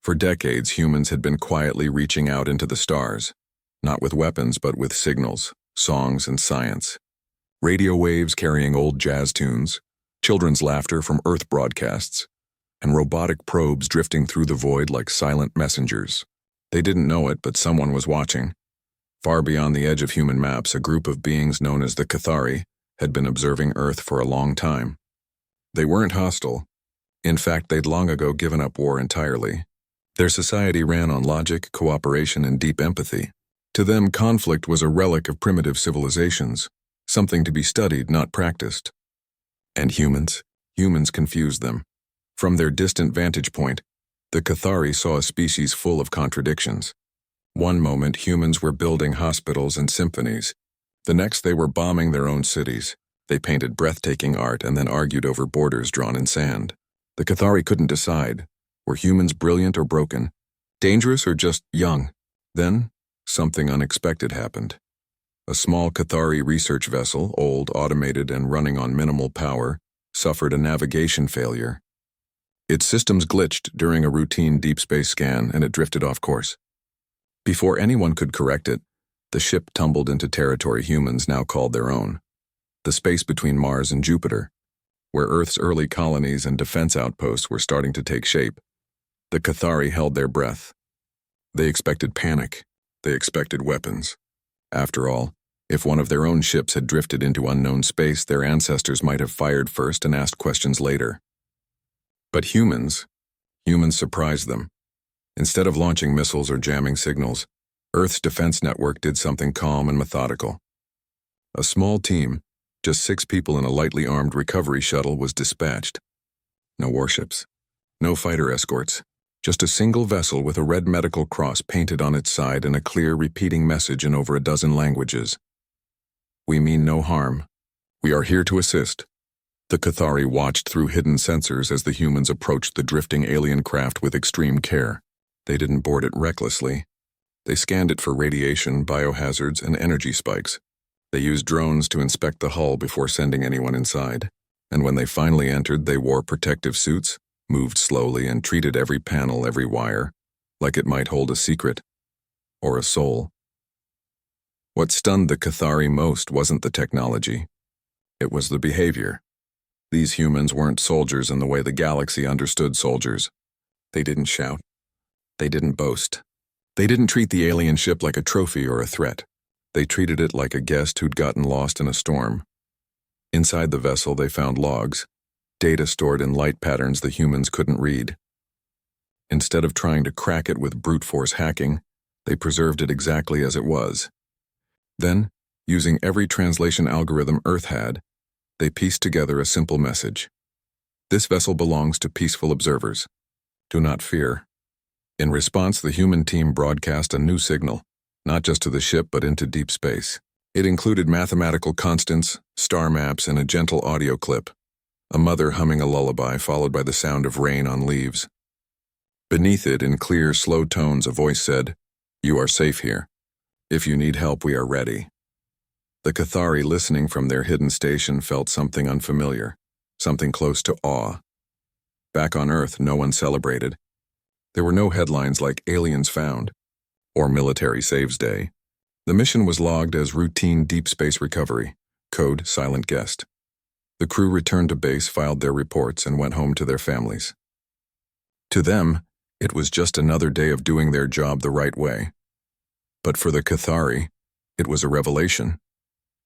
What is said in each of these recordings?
For decades, humans had been quietly reaching out into the stars, not with weapons but with signals, songs, and science. Radio waves carrying old jazz tunes, children's laughter from Earth broadcasts, and robotic probes drifting through the void like silent messengers. They didn't know it, but someone was watching. Far beyond the edge of human maps, a group of beings known as the Cathari had been observing Earth for a long time. They weren't hostile. In fact, they'd long ago given up war entirely. Their society ran on logic, cooperation, and deep empathy. To them, conflict was a relic of primitive civilizations, something to be studied, not practiced. And humans confused them. From their distant vantage point, the Cathari saw a species full of contradictions. One moment, humans were building hospitals and symphonies. The next, they were bombing their own cities. They painted breathtaking art and then argued over borders drawn in sand. The Cathari couldn't decide. Were humans brilliant or broken? Dangerous or just young? Then, something unexpected happened. A small Cathari research vessel, old, automated, and running on minimal power, suffered a navigation failure. Its systems glitched during a routine deep space scan, and it drifted off course. Before anyone could correct it, the ship tumbled into territory humans now called their own, the space between Mars and Jupiter, where Earth's early colonies and defense outposts were starting to take shape. The Cathari held their breath. They expected panic. They expected weapons. After all, if one of their own ships had drifted into unknown space, their ancestors might have fired first and asked questions later. But humans surprised them. Instead of launching missiles or jamming signals, Earth's defense network did something calm and methodical. A small team, just 6 people in a lightly armed recovery shuttle, was dispatched. No warships, no fighter escorts, just a single vessel with a red medical cross painted on its side and a clear repeating message in over a dozen languages. We mean no harm. We are here to assist. The Cathari watched through hidden sensors as the humans approached the drifting alien craft with extreme care. They didn't board it recklessly. They scanned it for radiation, biohazards, and energy spikes. They used drones to inspect the hull before sending anyone inside. And when they finally entered, they wore protective suits, moved slowly, and treated every panel, every wire, like it might hold a secret or a soul. What stunned the Cathari most wasn't the technology. It was the behavior. These humans weren't soldiers in the way the galaxy understood soldiers. They didn't shout. They didn't boast. They didn't treat the alien ship like a trophy or a threat. They treated it like a guest who'd gotten lost in a storm. Inside the vessel, they found logs, data stored in light patterns the humans couldn't read. Instead of trying to crack it with brute force hacking, they preserved it exactly as it was. Then, using every translation algorithm Earth had, they pieced together a simple message. This vessel belongs to peaceful observers. Do not fear. In response, the human team broadcast a new signal, not just to the ship but into deep space. It included mathematical constants, star maps, and a gentle audio clip. A mother humming a lullaby followed by the sound of rain on leaves. Beneath it, in clear, slow tones, a voice said, "You are safe here. If you need help, we are ready." The Cathari, listening from their hidden station, felt something unfamiliar, something close to awe. Back on Earth, no one celebrated. There were no headlines like "Aliens Found" or "Military Saves Day." The mission was logged as routine deep space recovery, code Silent Guest. The crew returned to base, filed their reports, and went home to their families. To them, it was just another day of doing their job the right way. But for the Cathari, it was a revelation.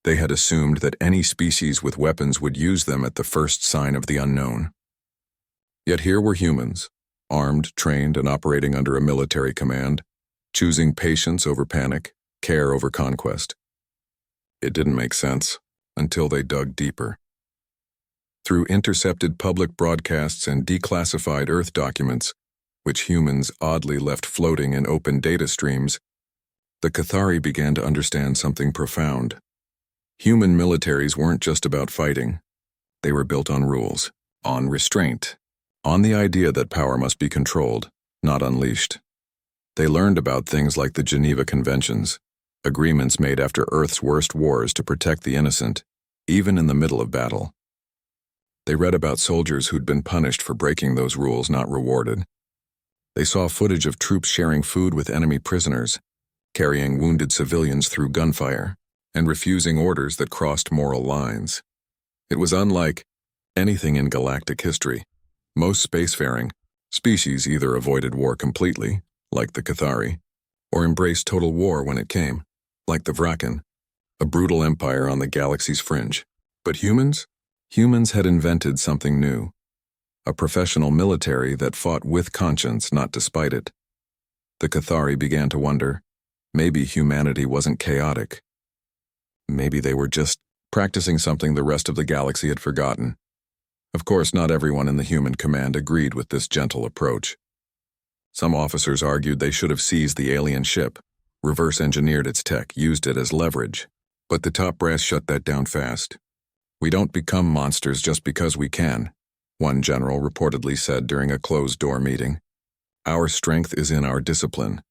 They had assumed that any species with weapons would use them at the first sign of the unknown. Yet here were humans, armed, trained, and operating under a military command, choosing patience over panic, care over conquest. It didn't make sense until they dug deeper. Through intercepted public broadcasts and declassified Earth documents, which humans oddly left floating in open data streams, the Cathari began to understand something profound. Human militaries weren't just about fighting. They were built on rules, on restraint, on the idea that power must be controlled, not unleashed. They learned about things like the Geneva Conventions, agreements made after Earth's worst wars to protect the innocent, even in the middle of battle. They read about soldiers who'd been punished for breaking those rules, not rewarded. They saw footage of troops sharing food with enemy prisoners, carrying wounded civilians through gunfire, and refusing orders that crossed moral lines. It was unlike anything in galactic history. Most spacefaring species either avoided war completely, like the Cathari, or embraced total war when it came, like the Vraken, a brutal empire on the galaxy's fringe. But humans had invented something new, a professional military that fought with conscience, not despite it. The Cathari began to wonder, maybe humanity wasn't chaotic. Maybe they were just practicing something the rest of the galaxy had forgotten. Of course, not everyone in the human command agreed with this gentle approach. Some officers argued they should have seized the alien ship, reverse-engineered its tech, used it as leverage. But the top brass shut that down fast. "We don't become monsters just because we can," one general reportedly said during a closed-door meeting. "Our strength is in our discipline,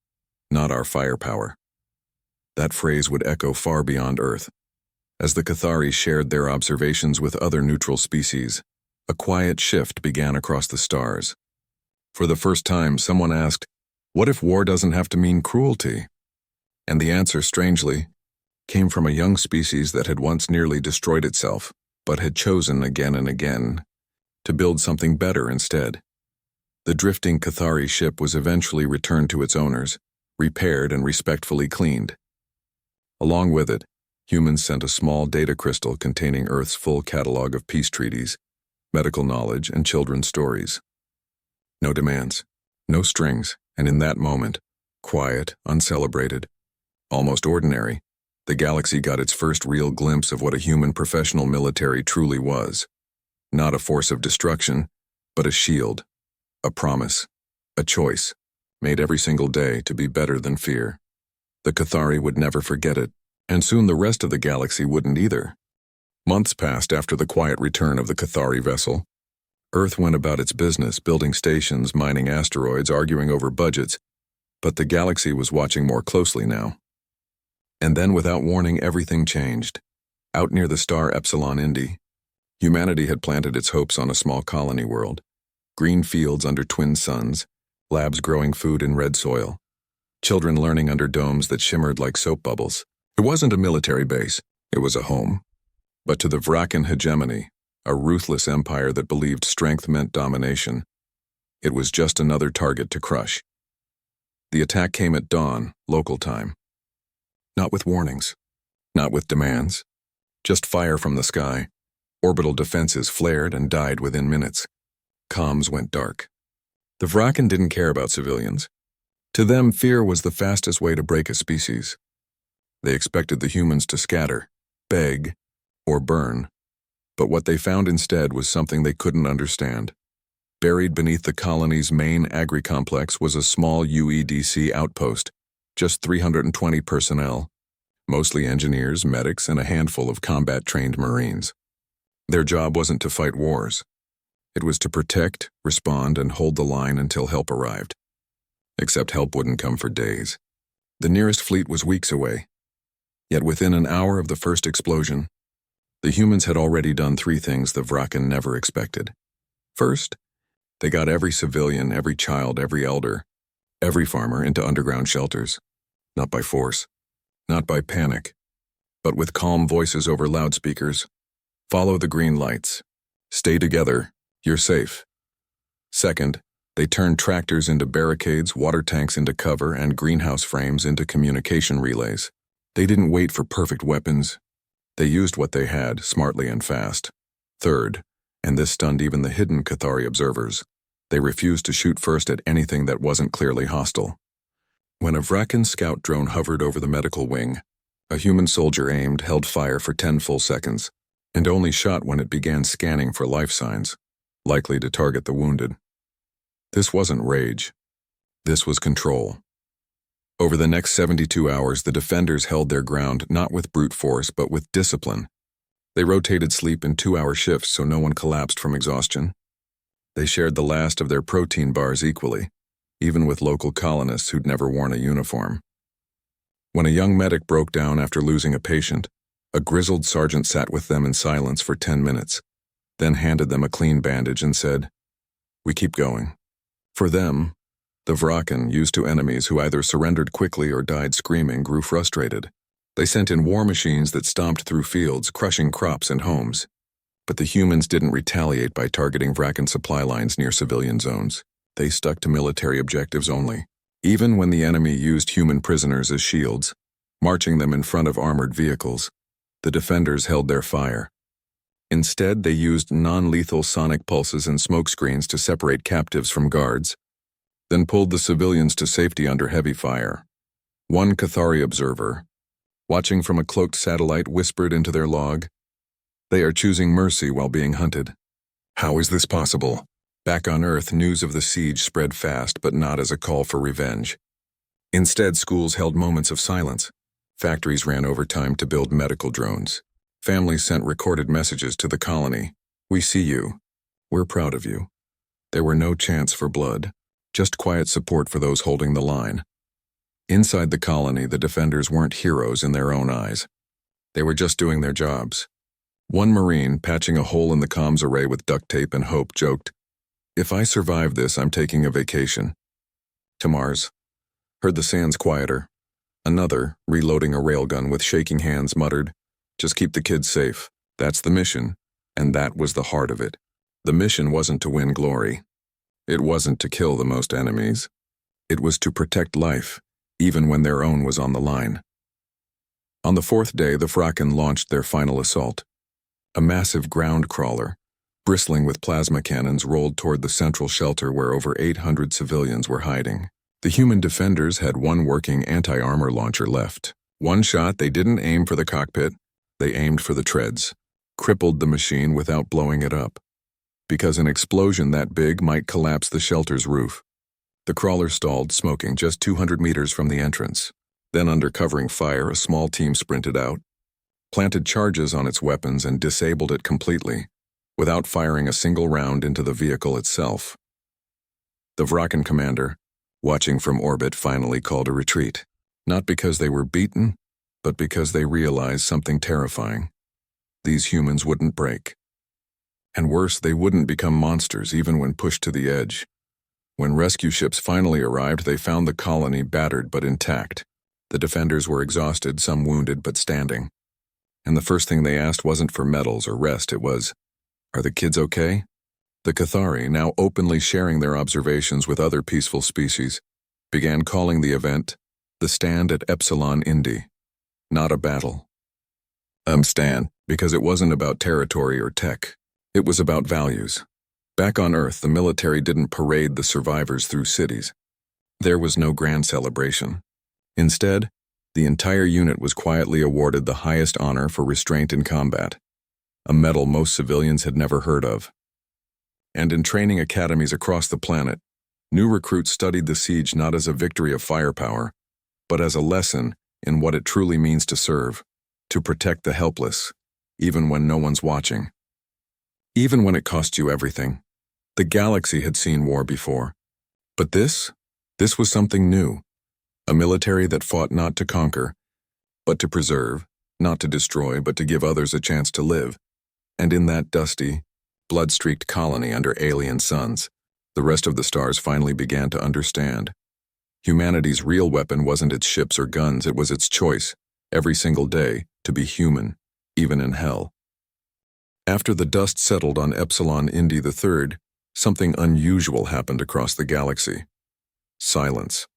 not our firepower." That phrase would echo far beyond Earth. As the Cathari shared their observations with other neutral species, a quiet shift began across the stars. For the first time, someone asked, "What if war doesn't have to mean cruelty?" And the answer, strangely, came from a young species that had once nearly destroyed itself, but had chosen again and again to build something better instead. The drifting Cathari ship was eventually returned to its owners, repaired and respectfully cleaned. Along with it, humans sent a small data crystal containing Earth's full catalog of peace treaties, medical knowledge, and children's stories. No demands, no strings, and in that moment, quiet, uncelebrated, almost ordinary, the galaxy got its first real glimpse of what a human professional military truly was. Not a force of destruction, but a shield, a promise, a choice, made every single day to be better than fear. The Cathari would never forget it, and soon the rest of the galaxy wouldn't either. Months passed after the quiet return of the Cathari vessel. Earth went about its business, building stations, mining asteroids, arguing over budgets, but the galaxy was watching more closely now. And then, without warning, everything changed. Out near the star Epsilon Indi, humanity had planted its hopes on a small colony world. Green fields under twin suns, labs growing food in red soil, children learning under domes that shimmered like soap bubbles. It wasn't a military base, it was a home. But to the Vraken hegemony, a ruthless empire that believed strength meant domination, it was just another target to crush. The attack came at dawn, local time. Not with warnings, not with demands, just fire from the sky. Orbital defenses flared and died within minutes. Comms went dark. The Vraken didn't care about civilians. To them, fear was the fastest way to break a species. They expected the humans to scatter, beg, or burn. But what they found instead was something they couldn't understand. Buried beneath the colony's main agri-complex was a small UEDC outpost, just 320 personnel, mostly engineers, medics, and a handful of combat-trained Marines. Their job wasn't to fight wars. It was to protect, respond, and hold the line until help arrived. Except help wouldn't come for days. The nearest fleet was weeks away. Yet within an hour of the first explosion, the humans had already done three things the Vraken never expected. First, they got every civilian, every child, every elder, every farmer into underground shelters. Not by force, not by panic, but with calm voices over loudspeakers. Follow the green lights. Stay together. You're safe. Second, they turned tractors into barricades, water tanks into cover, and greenhouse frames into communication relays. They didn't wait for perfect weapons. They used what they had, smartly and fast. Third, and this stunned even the hidden Cathari observers, they refused to shoot first at anything that wasn't clearly hostile. When a Vraken scout drone hovered over the medical wing, a human soldier aimed, held fire for 10 full seconds, and only shot when it began scanning for life signs, likely to target the wounded. This wasn't rage. This was control. Over the next 72 hours, the defenders held their ground not with brute force, but with discipline. They rotated sleep in 2-hour shifts so no one collapsed from exhaustion. They shared the last of their protein bars equally, even with local colonists who'd never worn a uniform. When a young medic broke down after losing a patient, a grizzled sergeant sat with them in silence for 10 minutes, then handed them a clean bandage and said, "We keep going." For them, The Vraken, used to enemies who either surrendered quickly or died screaming, grew frustrated. They sent in war machines that stomped through fields, crushing crops and homes. But the humans didn't retaliate by targeting Vraken supply lines near civilian zones. They stuck to military objectives only. Even when the enemy used human prisoners as shields, marching them in front of armored vehicles, the defenders held their fire. Instead, they used non-lethal sonic pulses and smokescreens to separate captives from guards, then pulled the civilians to safety under heavy fire. One Cathari observer, watching from a cloaked satellite, whispered into their log, "They are choosing mercy while being hunted." How is this possible? Back on Earth, news of the siege spread fast, but not as a call for revenge. Instead, schools held moments of silence. Factories ran overtime to build medical drones. Families sent recorded messages to the colony. "We see you. We're proud of you." There were no chants for blood, just quiet support for those holding the line. Inside the colony, the defenders weren't heroes in their own eyes. They were just doing their jobs. One Marine, patching a hole in the comms array with duct tape and hope, joked, "If I survive this, I'm taking a vacation to Mars." Heard the sands quieter. Another, reloading a railgun with shaking hands, muttered, "Just keep the kids safe. That's the mission." And that was the heart of it. The mission wasn't to win glory. It wasn't to kill the most enemies. It was to protect life, even when their own was on the line. On the fourth day, the Vraken launched their final assault. A massive ground crawler, bristling with plasma cannons, rolled toward the central shelter where over 800 civilians were hiding. The human defenders had one working anti-armor launcher left. One shot, they didn't aim for the cockpit, they aimed for the treads, crippled the machine without blowing it up, because an explosion that big might collapse the shelter's roof. The crawler stalled, smoking, just 200 meters from the entrance. Then, under covering fire, a small team sprinted out, planted charges on its weapons, and disabled it completely, without firing a single round into the vehicle itself. The Vraken commander, watching from orbit, finally called a retreat, not because they were beaten, but because they realized something terrifying. These humans wouldn't break. And worse, they wouldn't become monsters even when pushed to the edge. When rescue ships finally arrived, they found the colony battered but intact. The defenders were exhausted, some wounded but standing. And the first thing they asked wasn't for medals or rest, it was, "Are the kids okay?" The Cathari, now openly sharing their observations with other peaceful species, began calling the event the Stand at Epsilon Indi. Not a battle. Stand, because it wasn't about territory or tech. It was about values. Back on Earth, the military didn't parade the survivors through cities. There was no grand celebration. Instead, the entire unit was quietly awarded the highest honor for restraint in combat, a medal most civilians had never heard of. And in training academies across the planet, new recruits studied the siege not as a victory of firepower, but as a lesson in what it truly means to serve, to protect the helpless, even when no one's watching. Even when it costs you everything. The galaxy had seen war before. But this was something new. A military that fought not to conquer, but to preserve, not to destroy, but to give others a chance to live. And in that dusty, blood-streaked colony under alien suns, the rest of the stars finally began to understand. Humanity's real weapon wasn't its ships or guns, it was its choice, every single day, to be human, even in hell. After the dust settled on Epsilon Indi III, something unusual happened across the galaxy. Silence.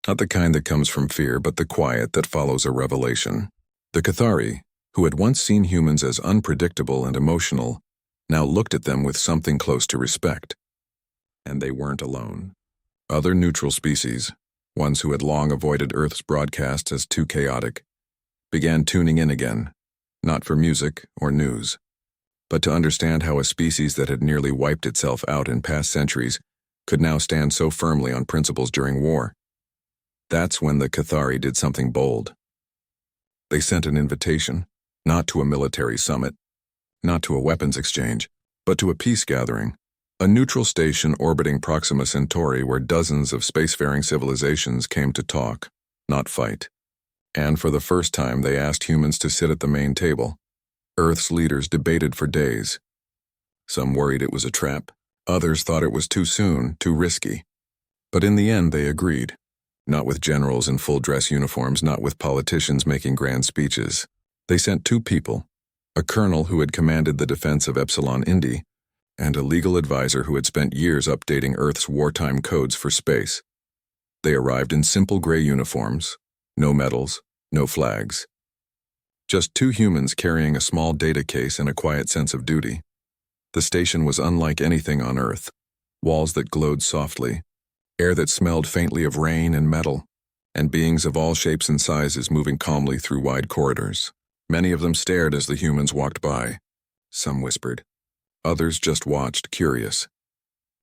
Not the kind that comes from fear, but the quiet that follows a revelation. The Cathari, who had once seen humans as unpredictable and emotional, now looked at them with something close to respect. And they weren't alone. Other neutral species, ones who had long avoided Earth's broadcasts as too chaotic, began tuning in again, not for music or news, but to understand how a species that had nearly wiped itself out in past centuries could now stand so firmly on principles during war. That's when the Cathari did something bold. They sent an invitation, not to a military summit, not to a weapons exchange, but to a peace gathering, a neutral station orbiting Proxima Centauri where dozens of spacefaring civilizations came to talk, not fight. And for the first time, they asked humans to sit at the main table. Earth's leaders debated for days. Some worried it was a trap. Others thought it was too soon, too risky. But in the end, they agreed. Not with generals in full-dress uniforms, not with politicians making grand speeches. They sent two people, a colonel who had commanded the defense of Epsilon Indi, and a legal advisor who had spent years updating Earth's wartime codes for space. They arrived in simple gray uniforms, no medals, no flags. Just two humans carrying a small data case and a quiet sense of duty. The station was unlike anything on Earth. Walls that glowed softly, air that smelled faintly of rain and metal, and beings of all shapes and sizes moving calmly through wide corridors. Many of them stared as the humans walked by. Some whispered. Others just watched, curious.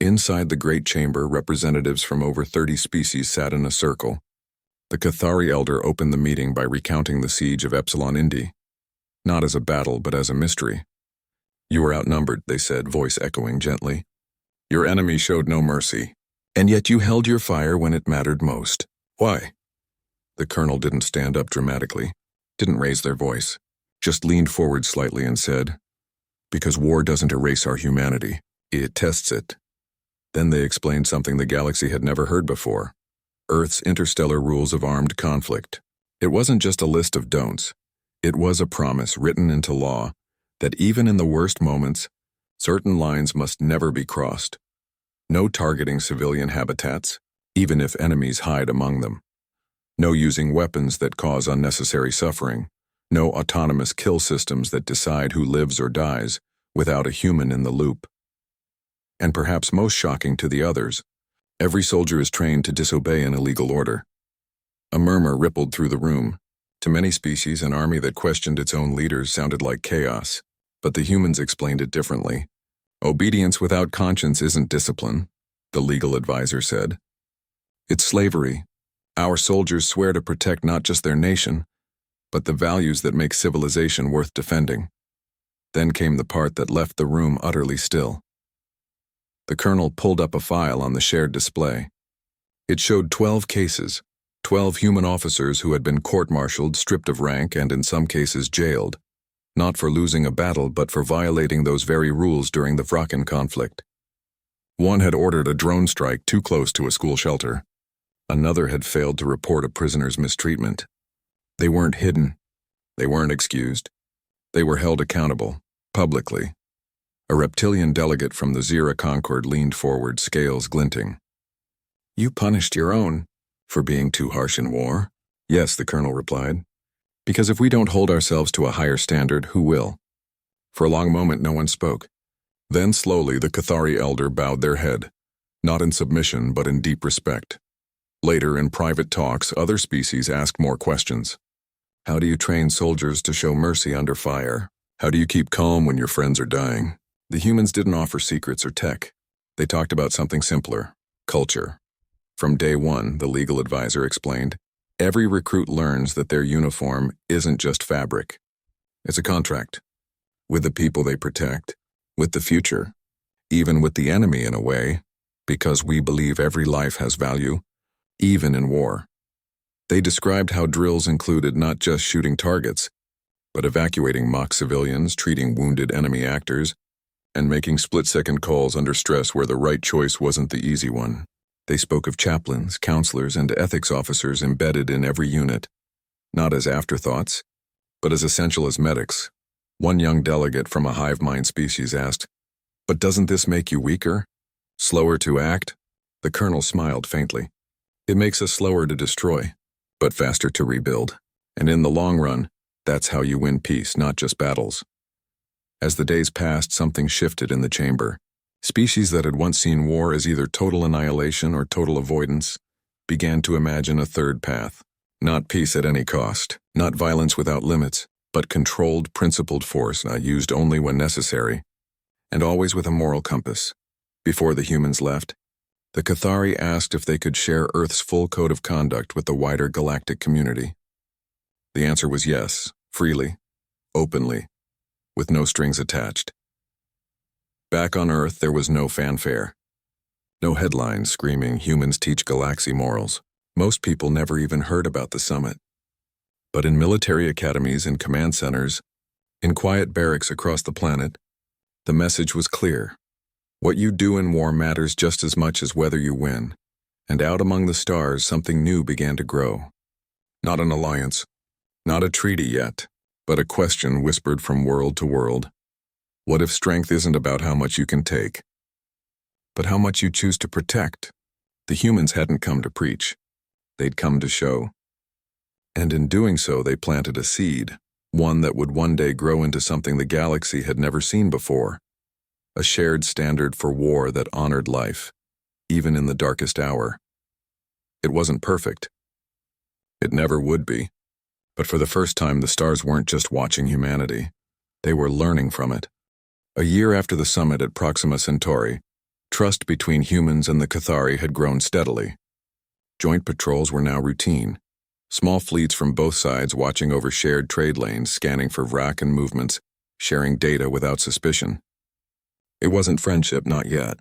Inside the great chamber, representatives from over 30 species sat in a circle. The Cathari elder opened the meeting by recounting the siege of Epsilon Indi. Not as a battle, but as a mystery. You were outnumbered, they said, voice echoing gently. Your enemy showed no mercy, and yet you held your fire when it mattered most. Why? The colonel didn't stand up dramatically, didn't raise their voice, just leaned forward slightly and said, because war doesn't erase our humanity, it tests it. Then they explained something the galaxy had never heard before. Earth's interstellar rules of armed conflict. It wasn't just a list of don'ts. It was a promise written into law that even in the worst moments, certain lines must never be crossed. No targeting civilian habitats, even if enemies hide among them. No using weapons that cause unnecessary suffering. No autonomous kill systems that decide who lives or dies without a human in the loop. And perhaps most shocking to the others, every soldier is trained to disobey an illegal order. A murmur rippled through the room. To many species, an army that questioned its own leaders sounded like chaos, but the humans explained it differently. Obedience without conscience isn't discipline, the legal advisor said. It's slavery. Our soldiers swear to protect not just their nation, but the values that make civilization worth defending. Then came the part that left the room utterly still. The colonel pulled up a file on the shared display. It showed 12 cases, 12 human officers who had been court-martialed, stripped of rank, and in some cases jailed, not for losing a battle but for violating those very rules during the Vraken conflict. One had ordered a drone strike too close to a school shelter. Another had failed to report a prisoner's mistreatment. They weren't hidden. They weren't excused. They were held accountable, publicly. A reptilian delegate from the Zira Concord leaned forward, scales glinting. You punished your own for being too harsh in war? Yes, the colonel replied. Because if we don't hold ourselves to a higher standard, who will? For a long moment, no one spoke. Then slowly, the Cathari elder bowed their head, not in submission, but in deep respect. Later, in private talks, other species asked more questions. How do you train soldiers to show mercy under fire? How do you keep calm when your friends are dying? The humans didn't offer secrets or tech. They talked about something simpler, culture. From day one, the legal advisor explained, every recruit learns that their uniform isn't just fabric. It's a contract. With the people they protect, with the future, even with the enemy in a way, because we believe every life has value, even in war. They described how drills included not just shooting targets, but evacuating mock civilians, treating wounded enemy actors, and making split-second calls under stress where the right choice wasn't the easy one. They spoke of chaplains, counselors, and ethics officers embedded in every unit, not as afterthoughts, but as essential as medics. One young delegate from a hive mind species asked, "But doesn't this make you weaker? Slower to act?" The colonel smiled faintly. It makes us slower to destroy, but faster to rebuild. And in the long run, that's how you win peace, not just battles. As the days passed, something shifted in the chamber. Species that had once seen war as either total annihilation or total avoidance began to imagine a third path. Not peace at any cost, not violence without limits, but controlled, principled force, used only when necessary, and always with a moral compass. Before the humans left, the Cathari asked if they could share Earth's full code of conduct with the wider galactic community. The answer was yes, freely, openly, with no strings attached. Back on Earth, there was no fanfare. No headlines screaming, humans teach galaxy morals. Most people never even heard about the summit. But in military academies and command centers, in quiet barracks across the planet, the message was clear. What you do in war matters just as much as whether you win, And out among the stars, something new began to grow. Not an alliance, not a treaty yet, but a question whispered from world to world. What if strength isn't about how much you can take, but how much you choose to protect? The humans hadn't come to preach. They'd come to show. And in doing so, they planted a seed, one that would one day grow into something the galaxy had never seen before. A shared standard for war that honored life, even in the darkest hour. It wasn't perfect. It never would be. But for the first time, the stars weren't just watching humanity. They were learning from it. A year after the summit at Proxima Centauri, trust between humans and the Cathari had grown steadily. Joint patrols were now routine. Small fleets from both sides watching over shared trade lanes, scanning for Vracan movements, sharing data without suspicion. It wasn't friendship, not yet.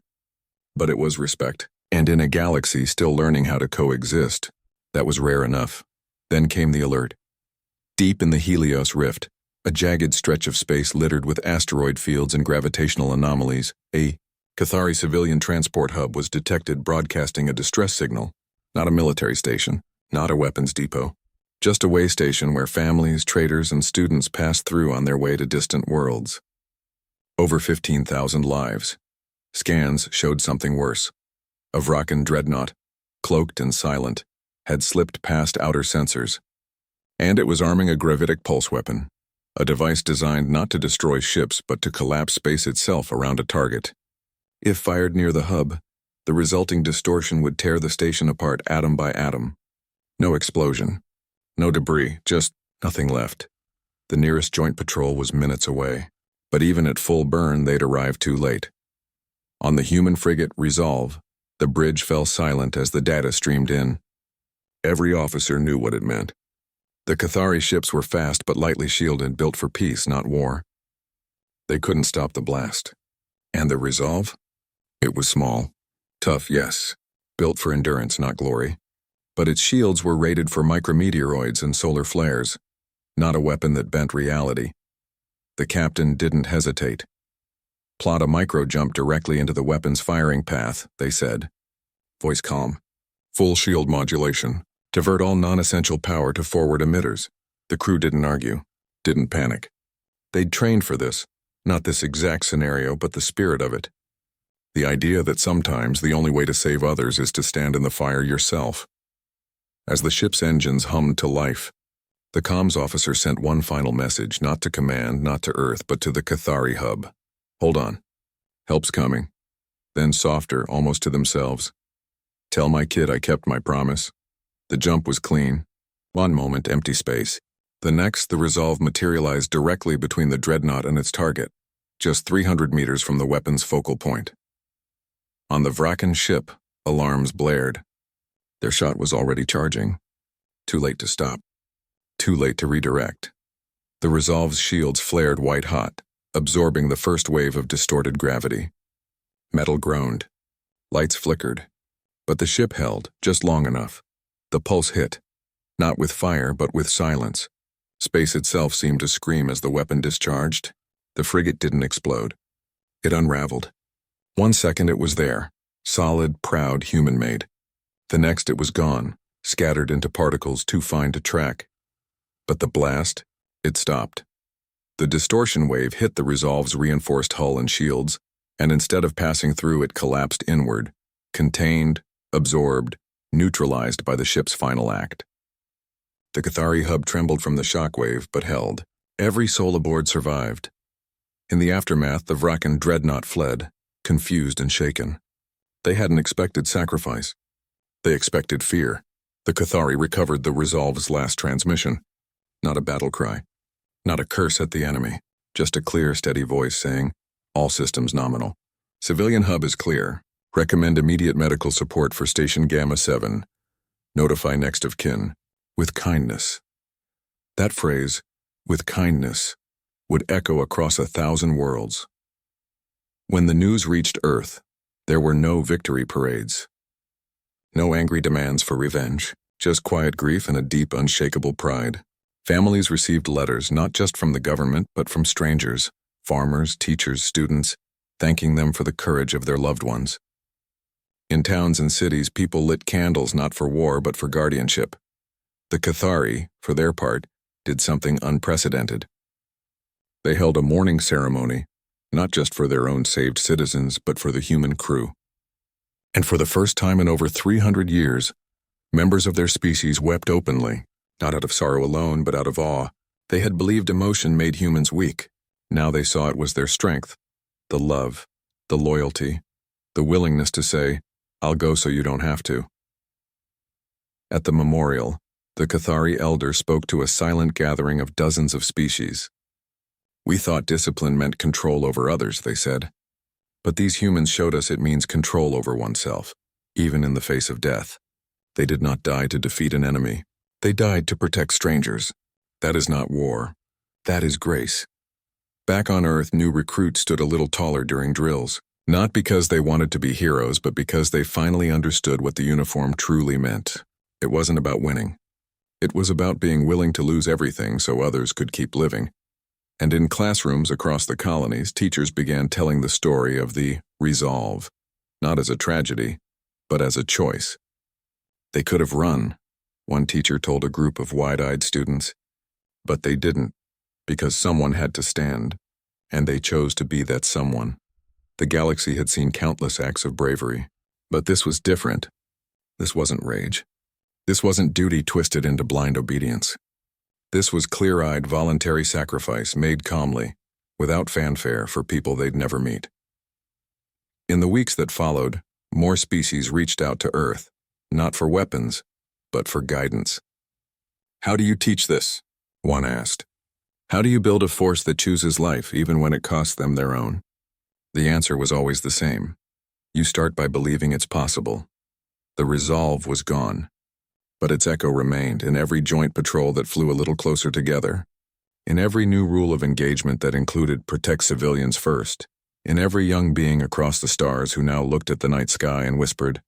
But it was respect. And in a galaxy still learning how to coexist, that was rare enough. Then came the alert. Deep in the Helios Rift, a jagged stretch of space littered with asteroid fields and gravitational anomalies, a Cathari civilian transport hub was detected broadcasting a distress signal. Not a military station, not a weapons depot, just a way station where families, traders, and students passed through on their way to distant worlds. Over 15,000 lives. Scans showed something worse. A Vracan dreadnought, cloaked and silent, had slipped past outer sensors. And it was arming a gravitic pulse weapon, a device designed not to destroy ships but to collapse space itself around a target. If fired near the hub, the resulting distortion would tear the station apart atom by atom. No explosion, no debris, just nothing left. The nearest joint patrol was minutes away, but even at full burn, they'd arrived too late. On the human frigate Resolve, the bridge fell silent as the data streamed in. Every officer knew what it meant. The Cathari ships were fast but lightly shielded, built for peace, not war. They couldn't stop the blast. And the Resolve? It was small. Tough, yes. Built for endurance, not glory. But its shields were rated for micrometeoroids and solar flares, not a weapon that bent reality. The captain didn't hesitate. Plot a micro-jump directly into the weapon's firing path, they said. Voice calm. Full shield modulation. Divert all non-essential power to forward emitters. The crew didn't argue, didn't panic. They'd trained for this, not this exact scenario, but the spirit of it. The idea that sometimes the only way to save others is to stand in the fire yourself. As the ship's engines hummed to life, the comms officer sent one final message, not to command, not to Earth, but to the Cathari hub. Hold on. Help's coming. Then softer, almost to themselves. Tell my kid I kept my promise. The jump was clean. One moment, empty space. The next, the Resolve materialized directly between the dreadnought and its target, just 300 meters from the weapon's focal point. On the Vracan ship, alarms blared. Their shot was already charging. Too late to stop. Too late to redirect. The Resolve's shields flared white-hot, absorbing the first wave of distorted gravity. Metal groaned. Lights flickered. But the ship held, just long enough. The pulse hit, not with fire but with silence. Space itself seemed to scream as the weapon discharged. The frigate didn't explode. It unraveled. 1 second it was there, solid, proud, human-made. The next it was gone, scattered into particles too fine to track. But the blast, it stopped. The distortion wave hit the Resolve's reinforced hull and shields, and instead of passing through, it collapsed inward, contained, absorbed, neutralized by the ship's final act. The Cathari hub trembled from the shockwave, but held. Every soul aboard survived. In the aftermath, the Vracan dreadnought fled, confused and shaken. They hadn't expected sacrifice. They expected fear. The Cathari recovered the Resolve's last transmission. Not a battle cry. Not a curse at the enemy. Just a clear, steady voice saying, all systems nominal. Civilian hub is clear. Recommend immediate medical support for Station Gamma 7. Notify next of kin. With kindness. That phrase, with kindness, would echo across 1,000 worlds. When the news reached Earth, there were no victory parades. No angry demands for revenge, just quiet grief and a deep, unshakable pride. Families received letters not just from the government, but from strangers, farmers, teachers, students, thanking them for the courage of their loved ones. In towns and cities, people lit candles not for war but for guardianship. The Cathari, for their part, did something unprecedented. They held a mourning ceremony, not just for their own saved citizens, but for the human crew. And for the first time in over 300 years, members of their species wept openly, not out of sorrow alone, but out of awe. They had believed emotion made humans weak. Now they saw it was their strength, the love, the loyalty, the willingness to say, "I'll go so you don't have to." At the memorial, the Cathari elder spoke to a silent gathering of dozens of species. "We thought discipline meant control over others," they said. "But these humans showed us it means control over oneself, even in the face of death. They did not die to defeat an enemy. They died to protect strangers. That is not war. That is grace." Back on Earth, new recruits stood a little taller during drills, not because they wanted to be heroes, but because they finally understood what the uniform truly meant. It wasn't about winning. It was about being willing to lose everything so others could keep living. And in classrooms across the colonies, teachers began telling the story of the resolve, not as a tragedy, but as a choice. They could have run, one teacher told a group of wide-eyed students, but they didn't, because someone had to stand, and they chose to be that someone. The galaxy had seen countless acts of bravery, but this was different. This wasn't rage. This wasn't duty twisted into blind obedience. This was clear-eyed voluntary sacrifice made calmly, without fanfare, for people they'd never meet. In the weeks that followed, more species reached out to Earth, not for weapons, but for guidance. "How do you teach this?" one asked. "How do you build a force that chooses life even when it costs them their own?" The answer was always the same. You start by believing it's possible. The resolve was gone, but its echo remained in every joint patrol that flew a little closer together, in every new rule of engagement that included protect civilians first, in every young being across the stars who now looked at the night sky and whispered,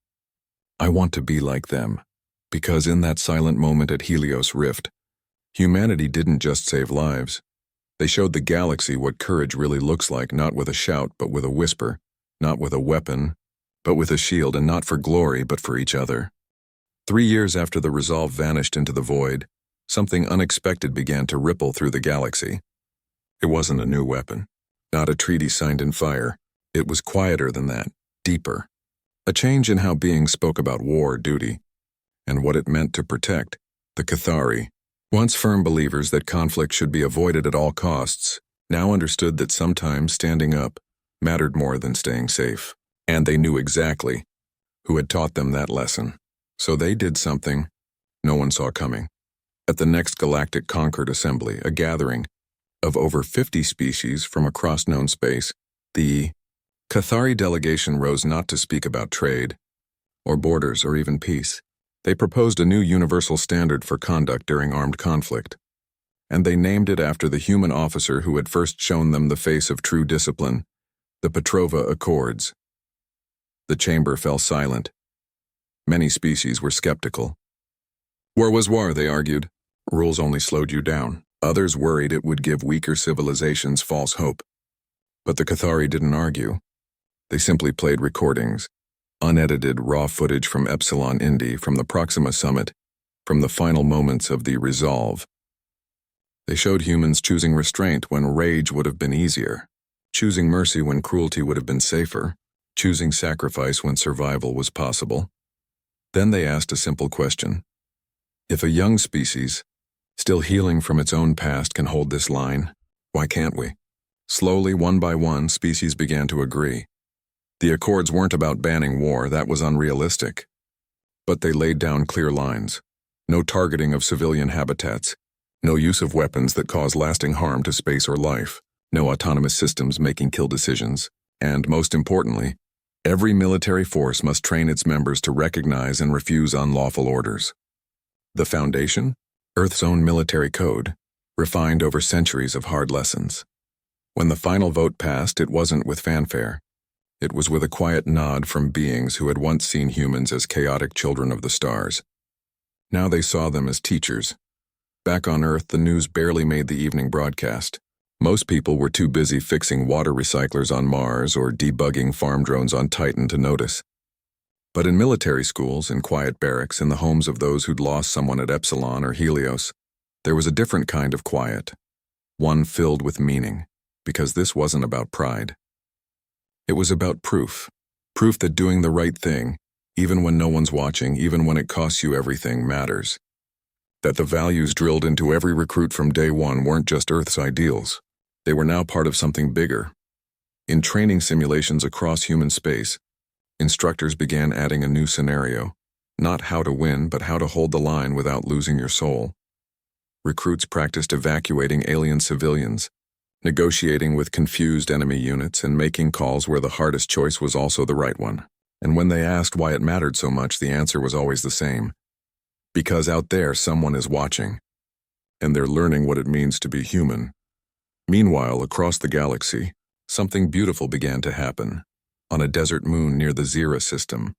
"I want to be like them," because in that silent moment at Helios Rift, humanity didn't just save lives. They showed the galaxy what courage really looks like, not with a shout, but with a whisper, not with a weapon, but with a shield, and not for glory, but for each other. 3 years after the resolve vanished into the void, something unexpected began to ripple through the galaxy. It wasn't a new weapon, not a treaty signed in fire. It was quieter than that, deeper. A change in how beings spoke about war, duty, and what it meant to protect. The Cathari, once firm believers that conflict should be avoided at all costs, now understood that sometimes standing up mattered more than staying safe. And they knew exactly who had taught them that lesson. So they did something no one saw coming. At the next Galactic Concord Assembly, a gathering of over 50 species from across known space, the Cathari delegation rose not to speak about trade, or borders, or even peace. They proposed a new universal standard for conduct during armed conflict, and they named it after the human officer who had first shown them the face of true discipline, the Petrova Accords. The chamber fell silent. Many species were skeptical. War was war, they argued. Rules only slowed you down. Others worried it would give weaker civilizations false hope. But the Cathari didn't argue. They simply played recordings, unedited raw footage from Epsilon Indi, from the Proxima Summit, from the final moments of the resolve. They showed humans choosing restraint when rage would have been easier, choosing mercy when cruelty would have been safer, choosing sacrifice when survival was possible. Then they asked a simple question. If a young species, still healing from its own past, can hold this line, why can't we? Slowly, one by one, species began to agree. The Accords weren't about banning war, that was unrealistic. But they laid down clear lines. No targeting of civilian habitats, no use of weapons that cause lasting harm to space or life, no autonomous systems making kill decisions, and, most importantly, every military force must train its members to recognize and refuse unlawful orders. The foundation? Earth's own military code, refined over centuries of hard lessons. When the final vote passed, it wasn't with fanfare. It was with a quiet nod from beings who had once seen humans as chaotic children of the stars. Now they saw them as teachers. Back on Earth, the news barely made the evening broadcast. Most people were too busy fixing water recyclers on Mars or debugging farm drones on Titan to notice. But in military schools, in quiet barracks, in the homes of those who'd lost someone at Epsilon or Helios, there was a different kind of quiet, one filled with meaning, because this wasn't about pride. It was about proof that doing the right thing, even when no one's watching, even when it costs you everything, matters. That the values drilled into every recruit from day one weren't just Earth's ideals. They were now part of something bigger. In training simulations across human space, instructors began adding a new scenario, not how to win, but how to hold the line without losing your soul. Recruits practiced evacuating alien civilians, negotiating with confused enemy units, and making calls where the hardest choice was also the right one. And when they asked why it mattered so much, the answer was always the same. Because out there someone is watching, and they're learning what it means to be human. Meanwhile, across the galaxy, something beautiful began to happen. On a desert moon near the Zira system,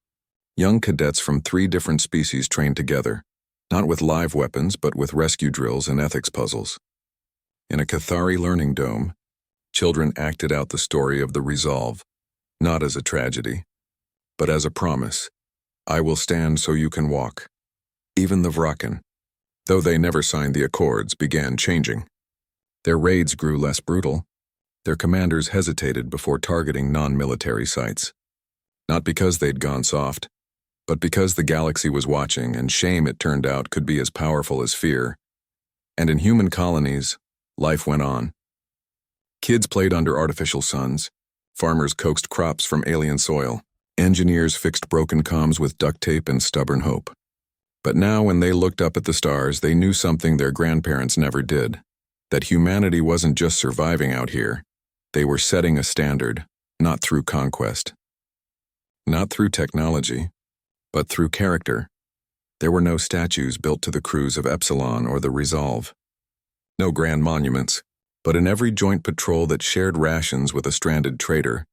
young cadets from 3 different species trained together, not with live weapons but with rescue drills and ethics puzzles. In a Cathari learning dome, children acted out the story of the resolve, not as a tragedy, but as a promise. I will stand so you can walk. Even the Vraken, though they never signed the accords, began changing. Their raids grew less brutal. Their commanders hesitated before targeting non-military sites. Not because they'd gone soft, but because the galaxy was watching, and shame, it turned out, could be as powerful as fear. And in human colonies, life went on. Kids played under artificial suns. Farmers coaxed crops from alien soil. Engineers fixed broken comms with duct tape and stubborn hope. But now, when they looked up at the stars, they knew something their grandparents never did. That humanity wasn't just surviving out here. They were setting a standard, not through conquest. Not through technology, but through character. There were no statues built to the crews of Epsilon or the Resolve. No grand monuments, but in every joint patrol that shared rations with a stranded traitor,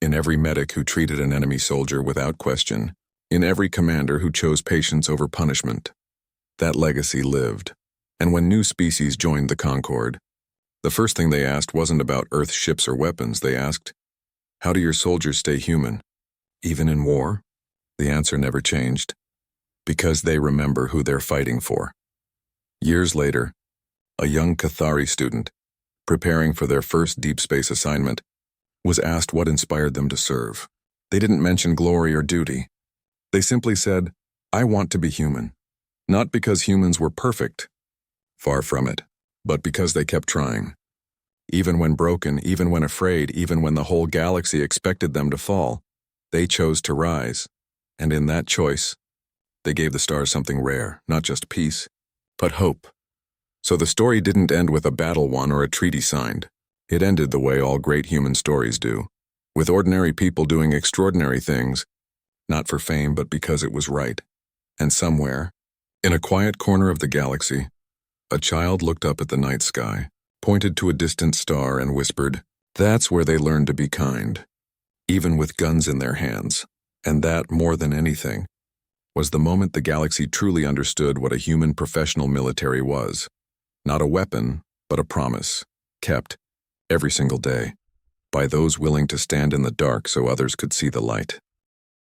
in every medic who treated an enemy soldier without question, in every commander who chose patience over punishment, that legacy lived. And when new species joined the Concord, the first thing they asked wasn't about Earth ships or weapons. They asked, how do your soldiers stay human? Even in war? The answer never changed. Because they remember who they're fighting for. Years later, a young Cathari student, preparing for their first deep space assignment, was asked what inspired them to serve. They didn't mention glory or duty. They simply said, I want to be human. Not because humans were perfect. Far from it. But because they kept trying. Even when broken, even when afraid, even when the whole galaxy expected them to fall, they chose to rise. And in that choice, they gave the stars something rare, not just peace, but hope. So the story didn't end with a battle won or a treaty signed. It ended the way all great human stories do, with ordinary people doing extraordinary things, not for fame but because it was right. And somewhere, in a quiet corner of the galaxy, a child looked up at the night sky, pointed to a distant star, and whispered, that's where they learn to be kind, even with guns in their hands. And that, more than anything, was the moment the galaxy truly understood what a human professional military was. Not a weapon, but a promise, kept, every single day, by those willing to stand in the dark so others could see the light.